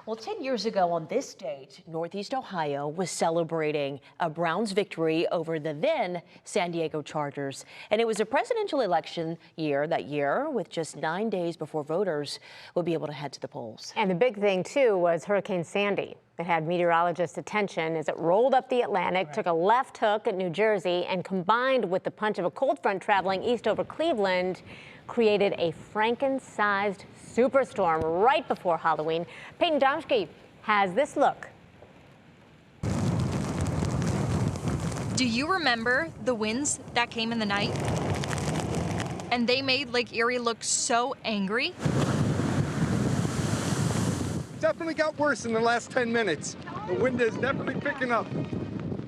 Well, 10 years ago on this date, Northeast Ohio was celebrating a Browns victory over the then San Diego Chargers. And it was a presidential election year that year, with just 9 days before voters would be able to head to the polls. And the big thing, too, was Hurricane Sandy. It had meteorologists' attention as it rolled up the Atlantic, took a left hook at New Jersey, and combined with the punch of a cold front traveling east over Cleveland, created a Franken-sized superstorm right before Halloween. Peyton Domschke has this look. Do you remember the winds that came in the night? And they made Lake Erie look so angry. Definitely got worse in the last 10 minutes. The wind is definitely picking up.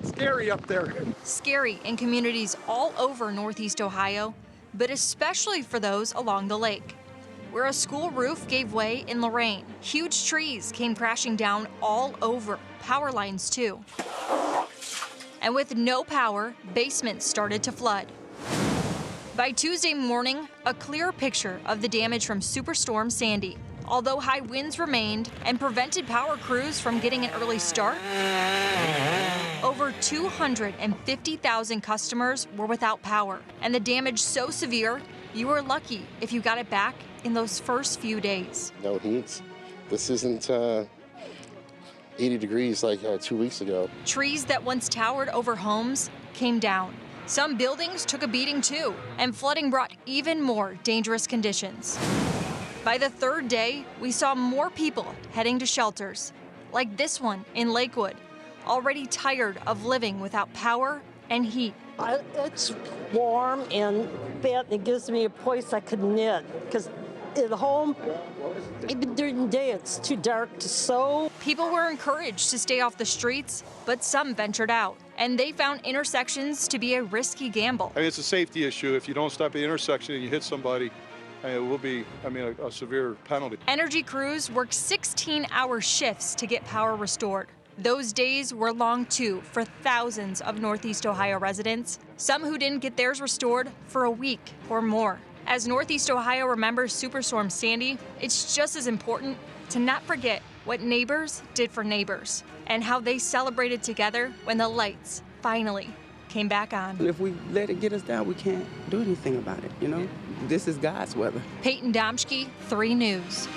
Scary up there. Scary in communities all over Northeast Ohio, but especially for those along the lake, where a school roof gave way in Lorain. Huge trees came crashing down all over, power lines too. And with no power, basements started to flood. By Tuesday morning, a clear picture of the damage from Superstorm Sandy. Although high winds remained and prevented power crews from getting an early start, over 250,000 customers were without power. And the damage so severe, you were lucky if you got it back in those first few days. No heat. This isn't 80 degrees like 2 weeks ago. Trees that once towered over homes came down. Some buildings took a beating too, and flooding brought even more dangerous conditions. By the third day, we saw more people heading to shelters, like this one in Lakewood, already tired of living without power and heat. It's warm and it gives me a place I could knit, because at home, even during the day, it's too dark to sew. People were encouraged to stay off the streets, but some ventured out, and they found intersections to be a risky gamble. I mean, it's a safety issue. If you don't stop at the intersection and you hit somebody, it will be, a severe penalty. Energy crews worked 16-hour shifts to get power restored. Those days were long, too, for thousands of Northeast Ohio residents, some who didn't get theirs restored for a week or more. As Northeast Ohio remembers Superstorm Sandy, it's just as important to not forget what neighbors did for neighbors and how they celebrated together when the lights finally came back on. If we let it get us down, we can't do anything about it, you know? This is God's weather. Peyton Domschke, 3 News.